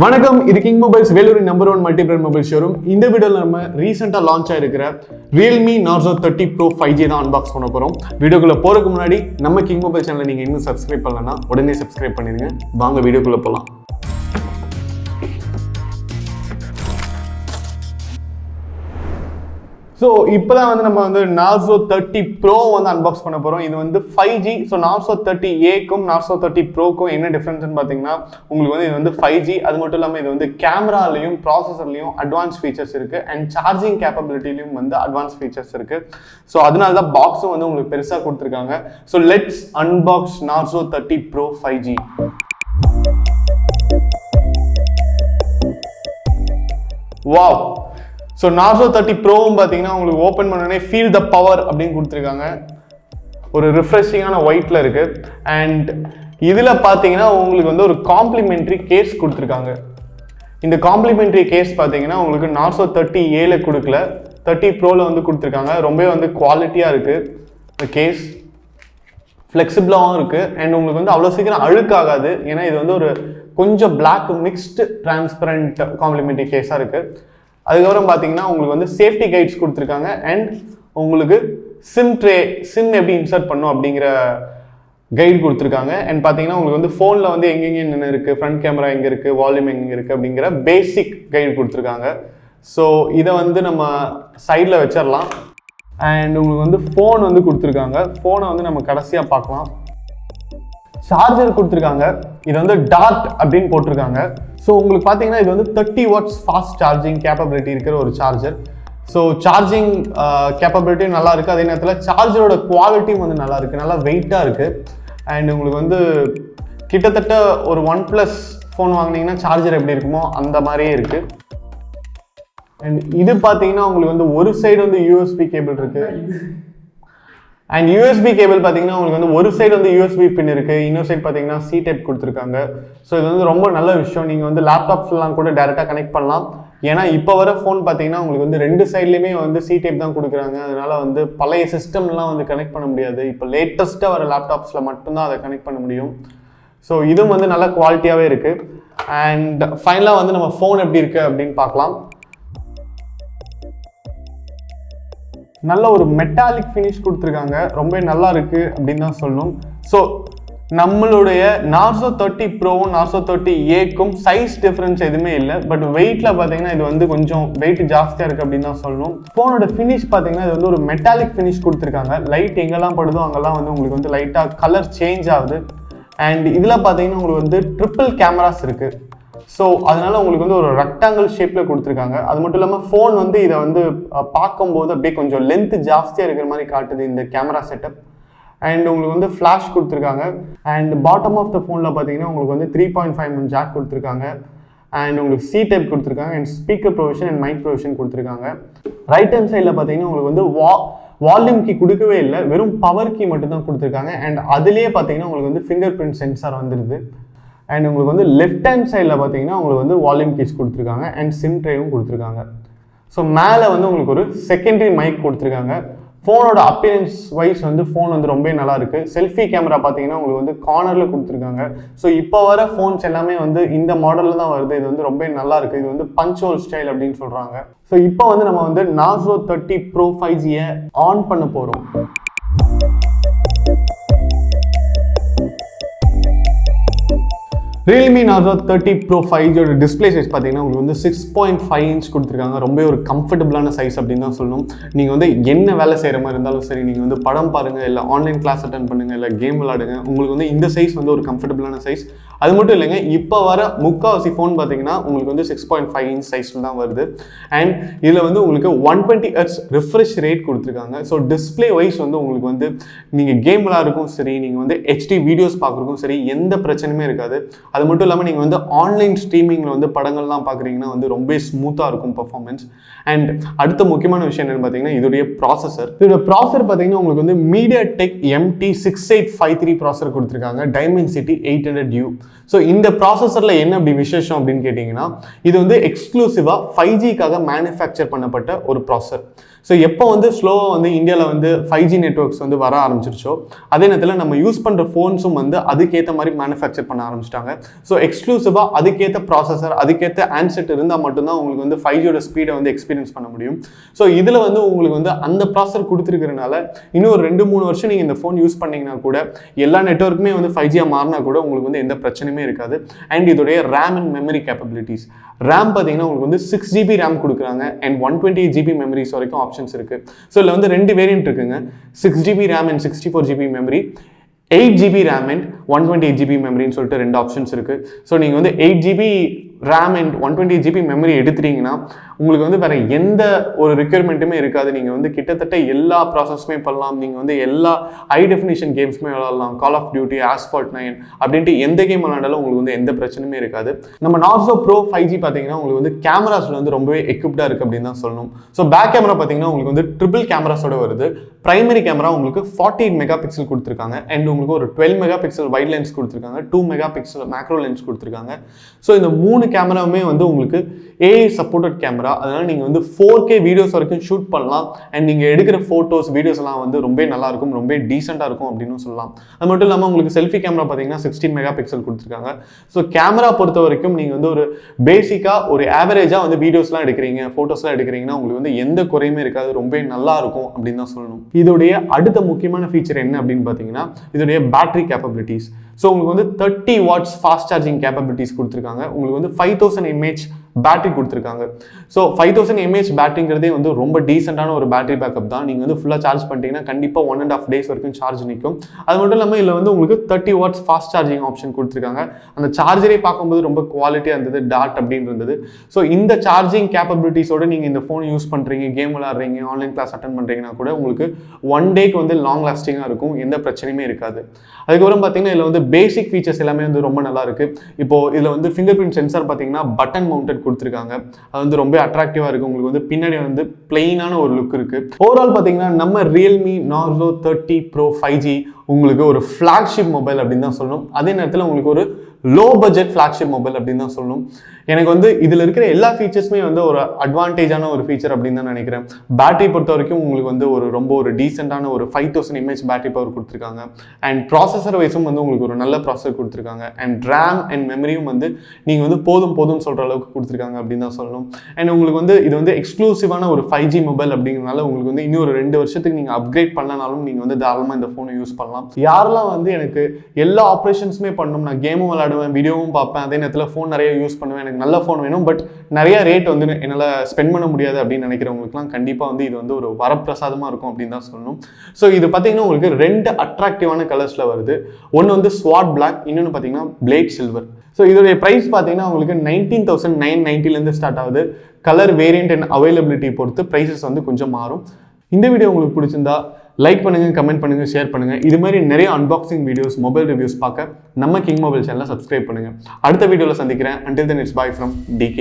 வணக்கம், இது king mobiles Vellore number 1 multi brand mobile showroom. இந்த வீடியோவில் நம்ம ரீசெண்டாக launch ஆயிருக்கிற Realme Narzo 30 Pro 5G தான் அன்பாக்ஸ் பண்ண போகிறோம். வீடியோக்குள்ளே போகிறதுக்கு முன்னாடி நம்ம கிங் மொபைல் சேனலை நீங்கள் இன்னும் சப்ஸ்கிரைப் பண்ணலன்னா உடனே சப்ஸ்கிரைப் பண்ணிடுங்க. வாங்க வீடியோக்குள்ளே போகலாம். ஸோ இப்போ தான் நம்ம Narzo 30 Pro அன்பாக்ஸ் பண்ண போகிறோம். இது 5G. ஸோ Narzo 30Aக்கும் Narzo 30 Proக்கும் என்ன டிஃப்ரென்ஸ்னு பார்த்தீங்கன்னா, உங்களுக்கு இது 5G. அது மட்டும் இல்லாமல் இது கேமராலையும் ப்ராசஸர்லையும் அட்வான்ஸ் ஃபீச்சர்ஸ் இருக்குது. அண்ட் சார்ஜிங் கேப்பபிலிட்டிலையும் அட்வான்ஸ் ஃபீச்சர்ஸ் இருக்குது. ஸோ அதனால தான் பாக்ஸும் உங்களுக்கு பெருசாக கொடுத்துருக்காங்க. So let's unbox Narzo 30 Pro 5G. Wow! So Narzo 30 Proவும் பார்த்தீங்கன்னா உங்களுக்கு ஓப்பன் பண்ணோடனே ஃபீல் த பவர் அப்படின்னு கொடுத்துருக்காங்க. ஒரு ரிஃப்ரெஷிங்கான ஒயிட்டில் இருக்குது. அண்ட் இதில் பார்த்தீங்கன்னா உங்களுக்கு ஒரு காம்ப்ளிமெண்ட்ரி கேஸ் கொடுத்துருக்காங்க. இந்த காம்ப்ளிமெண்ட்ரி கேஸ் பார்த்தீங்கன்னா உங்களுக்கு Narzo 30Aல கொடுக்கல, 30 Proவில் கொடுத்துருக்காங்க. ரொம்பவே குவாலிட்டியாக இருக்குது. இந்த கேஸ் ஃப்ளெக்சிபிளாகவும் இருக்குது. அண்ட் உங்களுக்கு அவ்வளோ சீக்கிரம் அழுக்காகாது. ஏன்னா இது ஒரு கொஞ்சம் பிளாக் மிக்ஸ்டு டிரான்ஸ்பரண்ட் காம்ப்ளிமெண்ட்ரி கேஸாக இருக்குது. அதுக்கப்புறம் பார்த்தீங்கன்னா உங்களுக்கு சேஃப்டி கைட்ஸ் கொடுத்துருக்காங்க. அண்ட் உங்களுக்கு சிம் எப்படி இன்சர்ட் பண்ணும் அப்படிங்கிற கைடு கொடுத்துருக்காங்க. அண்ட் பார்த்தீங்கன்னா உங்களுக்கு ஃபோனில் எங்கெங்கே என்ன இருக்குது, ஃப்ரண்ட் கேமரா எங்கே இருக்குது, வால்யூம் எங்கே இருக்குது அப்படிங்கிற பேசிக் கைடு கொடுத்துருக்காங்க. ஸோ இதை நம்ம சைடில் வச்சிடலாம். அண்ட் உங்களுக்கு ஃபோன் கொடுத்துருக்காங்க. ஃபோனை நம்ம கடைசியாக பார்க்கலாம். சார்ஜர் கொடுத்துருக்காங்க. இது டாட் அப்படின்னு போட்டிருக்காங்க. ஸோ உங்களுக்கு பார்த்தீங்கன்னா இது 30 watts ஃபாஸ்ட் சார்ஜிங் கேப்பபிலிட்டி இருக்கிற ஒரு சார்ஜர். ஸோ சார்ஜிங் கேப்பபிலிட்டியும் நல்லா இருக்குது. அதே நேரத்தில் சார்ஜரோட குவாலிட்டியும் நல்லா இருக்குது. நல்லா வெயிட்டாக இருக்குது. அண்ட் உங்களுக்கு கிட்டத்தட்ட ஒரு OnePlus ஃபோன் வாங்கினீங்கன்னா சார்ஜர் எப்படி இருக்குமோ அந்த மாதிரியே இருக்குது. அண்ட் இது பார்த்தீங்கன்னா உங்களுக்கு ஒரு சைடு யூஎஸ்பி கேபிள் இருக்குது. அண்ட் யூஎஸ்பி கேபிள் பார்த்தீங்கன்னா உங்களுக்கு ஒரு சைடு யூஎஸ்பி பின் இருக்குது, இன்னொரு சைடு பார்த்தீங்கன்னா சி டைப் கொடுத்துருக்காங்க. ஸோ இது ரொம்ப நல்ல விஷயம். நீங்கள் லேப்டாப்ஸ்லாம் கூட டேரெக்டாக கனெக்ட் பண்ணலாம். ஏன்னா இப்போ வர ஃபோன் பார்த்தீங்கன்னா உங்களுக்கு ரெண்டு சைட்லேயுமே சி டைப் தான் கொடுக்குறாங்க. அதனால பழைய சிஸ்டம்லாம் கனெக்ட் பண்ண முடியாது. இப்போ லேட்டஸ்ட்டாக வர லேப்டாப்ஸில் மட்டும்தான் அதை கனெக்ட் பண்ண முடியும். ஸோ இதுவும் நல்ல குவாலிட்டியாகவே இருக்குது. அண்ட் ஃபைனலாக நம்ம ஃபோன் எப்படி இருக்குது அப்படின்னு பார்க்கலாம். நல்ல ஒரு மெட்டாலிக் ஃபினிஷ் கொடுத்துருக்காங்க. ரொம்ப நல்லா இருக்குது அப்படின்னு தான் சொல்லணும். ஸோ நம்மளுடைய Narzo 30 Proவும் Narzo 30Aக்கும் சைஸ் டிஃப்ரென்ஸ் எதுவுமே இல்லை. பட் வெயிட்டில் பார்த்தீங்கன்னா இது கொஞ்சம் வெயிட் ஜாஸ்தியாக இருக்குது அப்படின்னு தான் சொல்லணும். ஃபோனோட ஃபினிஷ் பார்த்தீங்கன்னா இது ஒரு மெட்டாலிக் ஃபினிஷ் கொடுத்துருக்காங்க. லைட் எங்கெல்லாம் படுதோ அங்கெல்லாம் உங்களுக்கு லைட்டாக கலர் சேஞ்ச் ஆகுது. அண்ட் இதில் பார்த்தீங்கன்னா உங்களுக்கு ட்ரிபிள் கேமராஸ் இருக்குது. ஸோ அதனால உங்களுக்கு ஒரு ரெக்டாங்கிள் ஷேப்பில் கொடுத்துருக்காங்க. அது மட்டும் இல்லாமல் ஃபோன் இதை பார்க்கும்போது அப்படியே கொஞ்சம் லென்த் ஜாஸ்தியாக இருக்கிற மாதிரி காட்டுது இந்த கேமரா செட்டப். அண்ட் உங்களுக்கு ஃப்ளாஷ் கொடுத்துருக்காங்க. அண்ட் பாட்டம் ஆஃப் த ஃபோனில் பார்த்தீங்கன்னா உங்களுக்கு 3.5mm ஜாக் கொடுத்துருக்காங்க. அண்ட் உங்களுக்கு சி டைப் கொடுத்துருக்காங்க. And speaker provision and mike provision கொடுத்துருக்காங்க. ரைட் ஹேண்ட் சைடில் பார்த்தீங்கன்னா உங்களுக்கு வால்யூம் கீ கொடுக்கவே இல்லை, வெறும் பவர் கீ மட்டும் தான் கொடுத்துருக்காங்க. அண்ட் அதுலேயே பார்த்தீங்கன்னா உங்களுக்கு ஃபிங்கர் பிரிண்ட் சென்சார் வந்துடுது. அண்ட் உங்களுக்கு லெஃப்ட் ஹேண்ட் சைடில் பார்த்தீங்கன்னா உங்களுக்கு வால்யூம் கீஸ் கொடுத்துருக்காங்க. அண்ட் சிம் ட்ரேவும் கொடுத்துருக்காங்க. ஸோ மேலே உங்களுக்கு ஒரு செகண்டரி மைக் கொடுத்துருக்காங்க. ஃபோனோட அப்பியரன்ஸ் வைஸ் ஃபோன் ரொம்ப நல்லா இருக்குது. செல்ஃபி கேமரா பார்த்தீங்கன்னா உங்களுக்கு கார்னரில் கொடுத்துருக்காங்க. ஸோ இப்போ வர ஃபோன்ஸ் எல்லாமே இந்த மாடலில் தான் வருது. இது ரொம்ப நல்லா இருக்குது. இது பஞ்ச் ஹோல் ஸ்டைல் அப்படின்னு சொல்கிறாங்க. ஸோ இப்போ நம்ம Narzo 30 Pro 5Gயை ஆன் பண்ண போகிறோம். Realme Narzo 30 Pro 5G display size பார்த்தீங்கன்னா உங்களுக்கு 6.5 inch கொடுத்துருக்காங்க. ரொம்ப ஒரு கம்ஃபர்டபுளான சைஸ் அப்படின்னு தான் சொல்லணும். நீங்கள் என்ன வேலை செய்கிற மாதிரி இருந்தாலும் சரி, நீங்கள் படம் பாருங்கள், இல்லை ஆன்லைன் கிளாஸ் அட்டன் பண்ணுங்கள், இல்லை கேம் விளாடுங்க, உங்களுக்கு இந்த சைஸ் ஒரு கம்ஃபர்டபுளான சைஸ். அது மட்டும் இல்லைங்க, இப்போ வர முக்கால்வாசி ஃபோன் பார்த்தீங்கன்னா உங்களுக்கு 6.5 inch சைஸில் தான் வருது. அண்ட் இதில் உங்களுக்கு 120Hz ரிஃப்ரெஷ் ரேட் கொடுத்துருக்காங்க. ஸோ டிஸ்பிளே வைஸ் உங்களுக்கு நீங்கள் கேம் விளாடுறதுக்கும் சரி, நீங்கள் HD வீடியோஸ் பார்க்குறதுக்கும் சரி, எந்த பிரச்சனையுமே இருக்காது. அது மட்டும் இல்லாமல் நீங்கள் ஆன்லைன் ஸ்ட்ரீமிங்கில் படங்கள்லாம் பார்க்குறீங்கன்னா ரொம்ப ஸ்மூத்தாக இருக்கும் பர்ஃபார்மன்ஸ். அண்ட் அடுத்த முக்கியமான விஷயம் என்னென்னு பார்த்தீங்கன்னா இதோடைய ப்ராசஸர். இதோட ப்ராசஸர் பார்த்தீங்கன்னா உங்களுக்கு MediaTek MT6853 ப்ராசஸர் கொடுத்துருக்காங்க. Dimensity 800U. ஸோ இந்த ப்ராசஸரில் என்ன அப்படி விசேஷம் அப்படின்னு கேட்டிங்கன்னா, இது வந்து எக்ஸ்க்ளூசிவாக 5Gக்காக மேனுஃபேக்சர் பண்ணப்பட்ட ஒரு ப்ராசஸர். ஸோ எப்போ வந்து ஸ்லோவாக வந்து இந்தியாவில் வந்து 5G நெட்ஒர்க்ஸ் வந்து வர ஆரம்பிச்சிருச்சோ, அதே நேரத்தில் நம்ம யூஸ் பண்ணுற ஃபோன்ஸும் வந்து அதுக்கேற்ற மாதிரி மேனுஃபேக்சர் பண்ண ஆரம்பிச்சிட்டாங்க. ஸோ எக்ஸ்க்ளூசிவாக அதுக்கேற்ற ப்ராசஸர், அதுக்கேற்ற ஹேண்ட்செட் இருந்தால் மட்டும்தான் உங்களுக்கு வந்து 5Gயோட ஸ்பீடை வந்து எக்ஸ்பீரியன்ஸ் பண்ண முடியும். ஸோ இதில் வந்து உங்களுக்கு வந்து அந்த ப்ராசஸர் கொடுத்துருக்கிறனால இன்னும் ஒரு 2-3 வருஷம் நீங்கள் இந்த ஃபோன் யூஸ் பண்ணிங்கன்னா கூட எல்லா நெட்ஒர்க்குமே வந்து 5Gயாக மாறினா கூட உங்களுக்கு வந்து எந்த பிரச்சனையுமே இருக்காது. அண்ட் இதோடைய RAM and memory capabilities, RAM பார்த்தீங்கன்னா உங்களுக்கு வந்து 6GB ரேம் கொடுக்குறாங்க அண்ட் 128GB மெமரிஸ் வரைக்கும் ஆப்ஷன்ஸ் இருக்கு. ஸோ இதில் வந்து 2 வேரியன்ட் இருக்குங்க, 6GB RAM and 64GB memory, 8GB RAM and 128GB மெமரின்னு சொல்லிட்டு 2 ஆப்ஷன்ஸ் இருக்கு. ஸோ நீங்கள் வந்து 8GB RAM and 128GB memory எடுத்துட்டீங்கன்னா உங்களுக்கு வந்து வேற எந்த ஒரு ரிக்யர்மெண்ட்டுமே இருக்காது. நீங்கள் வந்து கிட்டத்தட்ட எல்லா ப்ராசஸுமே பண்ணலாம். நீங்கள் வந்து எல்லா ஹை டெஃபினிஷன் கேம்ஸுமே விளாடலாம். கால் ஆஃப் டியூட்டி, ஆஸ்பால்ட் 9 அப்படின்ட்டு எந்த கேம் விளாண்டாலும் உங்களுக்கு வந்து எந்த பிரச்சனையுமே இருக்காது. நம்ம நார்சோ ப்ரோ 5G பார்த்தீங்கன்னா உங்களுக்கு வந்து கேமராஸில் வந்து ரொம்பவே எக்யூப்டாக இருக்குது அப்படின்னு தான் சொல்லணும். ஸோ பேக் கேமரா பார்த்தீங்கன்னா உங்களுக்கு வந்து ட்ரிபிள் கேமராஸோட வருது. பிரைமரி கேமரா உங்களுக்கு 48 மெகா பிக்சல் கொடுத்துருக்காங்க அண்ட் உங்களுக்கு ஒரு 12 மெகா பிக்சல் வைட் லென்ஸ் கொடுத்துருக்காங்க, 2 மெகா பிக்சல் மேக்ரோ லென்ஸ் கொடுத்துருக்காங்க. ஸோ இந்த 3 கேமராவுமே வந்து உங்களுக்கு AI சப்போர்ட்டட் கேமரா. அதனால நீங்கள் வந்து 4K வீடியோஸ் வரைக்கும் ஷூட் பண்ணலாம் அண்ட் நீங்கள் எடுக்கிற ஃபோட்டோஸ் வீடியோஸ் எல்லாம் வந்து ரொம்ப நல்லா இருக்கும், ரொம்ப டீசெண்டாக இருக்கும் அப்படின்னு சொல்லலாம். அது மட்டும் இல்லாமல் உங்களுக்கு செல்ஃபி கேமரா பார்த்தீங்கன்னா 16 மெகா பிக்சல் கொடுத்துருக்காங்க. ஸோ கேமரா பொறுத்த வரைக்கும் நீங்கள் வந்து ஒரு பேசிக்காக ஒரு ஆவரேஜாக வந்து வீடியோஸ்லாம் எடுக்கிறீங்க, ஃபோட்டோஸ்லாம் எடுக்கிறீங்கன்னா உங்களுக்கு வந்து எந்த குறையுமே இருக்காது, ரொம்ப நல்லா இருக்கும் அப்படின்னு தான் சொல்லணும். இதோடைய அடுத்த முக்கியமான ஃபீச்சர் என்ன அப்படின்னு பார்த்தீங்கன்னா இதோடைய பேட்டரி கேப்பபிலிட்டிஸ். ஸோ உங்களுக்கு வந்து 30 வாட்ஸ் ஃபாஸ்ட் சார்ஜிங் கேப்பபிலிட்டிஸ் கொடுத்துருக்காங்க. உங்களுக்கு வந்து 5000 mAh பேட்டரி கொடுத்துருக்காங்க. ஸோ 5000 mAh பேட்டரிங்கிறதே வந்து ரொம்ப டீசெண்டான ஒரு பேட்டரி பேக்கப் தான். நீங்கள் வந்து ஃபுல்லாக சார்ஜ் பண்ணிட்டீங்கன்னா கண்டிப்பாக 1.5 days வரைக்கும் சார்ஜ் நிற்கும். அது மட்டும் இல்லாமல் இதில் வந்து உங்களுக்கு 30 வாட்ஸ் ஃபாஸ்ட் சார்ஜிங் ஆப்ஷன் கொடுத்துருக்காங்க. அந்த சார்ஜரே பார்க்கும்போது ரொம்ப குவாலிட்டியாக இருந்தது, டாட் அப்படின்னு இருந்தது. ஸோ இந்த சார்ஜிங் கேப்பபிலிட்டிஸோட நீங்கள் இந்த ஃபோன் யூஸ் பண்ணுறீங்க, கேம் விளாட்றீங்க, ஆன்லைன் கிளாஸ் அட்டன் பண்ணுறீங்கன்னா கூட உங்களுக்கு 1 டேக்கு வந்து லாங் லாஸ்டிங்காக இருக்கும், எந்த பிரச்சனையுமே இருக்காது. அதுக்கப்புறம் பார்த்தீங்கன்னா இதில் வந்து பேசிக் ஃபீச்சர்ஸ் எல்லாமே வந்து ரொம்ப நல்லா இருக்கு. இப்போ இதில் வந்து ஃபிங்கர் பிரிண்ட் சென்சார் பார்த்தீங்கன்னா பட்டன் மவுண்டட் கொடுத்துருக்காங்க. அது வந்து ரொம்ப அட்ராக்டிவாக இருக்குது. உங்களுக்கு வந்து பின்னாடி வந்து பிளெயினான ஒரு லுக் இருக்குது. ஓவரால் பார்த்தீங்கன்னா நம்ம ரியல்மி நார்சோ 30 ப்ரோ 5G உங்களுக்கு ஒரு ஃப்ளாக்ஷிப் மொபைல் அப்படின்னு தான் சொல்லணும். அதே நேரத்தில் உங்களுக்கு ஒரு லோ பட்ஜெட் ஃப்ளாக்ஷிப் மொபைல் அப்படின்னு தான் சொல்லணும். எனக்கு வந்து இதில் இருக்கிற எல்லா ஃபீச்சர்ஸுமே வந்து ஒரு அட்வான்டேஜான ஒரு ஃபீச்சர் அப்படின்னு தான் நினைக்கிறேன். பேட்டரி பொறுத்த வரைக்கும் உங்களுக்கு வந்து ரொம்ப ஒரு டீசெண்டான ஒரு 5000 mAh பேட்டரி பவர் கொடுத்துருக்காங்க. அண்ட் ப்ராசஸர் வைஸும் வந்து உங்களுக்கு ஒரு நல்ல ப்ராசஸர் கொடுத்துருக்காங்க. அண்ட் ரேம் அண்ட் மெமரியும் வந்து நீங்கள் வந்து போதும்னு சொல்கிற அளவுக்கு கொடுத்துருக்காங்க அப்படின்னு தான் சொல்லணும். அண்ட் உங்களுக்கு வந்து இது வந்து எக்ஸ்க்ளூசிவான ஒரு 5G மொபைல் அப்படிங்கிறனால உங்களுக்கு வந்து இன்னும் ஒரு 2 வருஷத்துக்கு நீங்கள் அப்கிரேட் பண்ணனாலும் நீங்கள் வந்து தாராளமாக இந்த ஃபோனை யூஸ் பண்ணலாம். யாரெல்லாம் வந்து எனக்கு எல்லா ஆப்ரேஷன்ஸுமே பண்ணணும், நான் கேமும் விளாடுவேன், வீடியோவும் பார்ப்பேன், அதே நேரத்தில் ஃபோன் நிறைய யூஸ் பண்ணுவேன், நல்ல ஃபோன் வேணும் பட் நிறைய ரேட் வந்து என்னால் ஸ்பெண்ட் பண்ண முடியாது அப்படின்னு நினைக்கிறவங்களுக்குலாம் கண்டிப்பாக வந்து இது வந்து ஒரு வரப்பிரசாதமாக இருக்கும் அப்படின்னு தான் சொல்லணும். ஸோ இது பார்த்தீங்கன்னா உங்களுக்கு 2 அட்ராக்டிவான கலர்ஸில் வருது. ஒன்று வந்து ஸ்வாட் பிளாக், இன்னொன்று பார்த்தீங்கன்னா பிளேட் சில்வர். ஸோ இதோடைய ப்ரைஸ் பார்த்தீங்கன்னா உங்களுக்கு 19,990 ஸ்டார்ட் ஆகுது. கலர் வேரியன்ட் அண்ட் அவைலபிலிட்டி பொறுத்து ப்ரைஸஸ் வந்து கொஞ்சம் மாறும். இந்த வீடியோ உங்களுக்கு பிடிச்சிருந்தா லைக் பண்ணுங்க, கமெண்ட் பண்ணுங்க, ஷேர் பண்ணுங்க. இது மாதிரி நிறைய அன்பாக்சிங் வீடியோஸ், மொபைல் ரிவ்யூஸ் பார்க்க நம்ம கிங் மொபைல் சேனலை சப்ஸ்கிரைப் பண்ணுங்க. அடுத்த வீடியோவில் சந்திக்கிறேன். Until then it's bye from DK.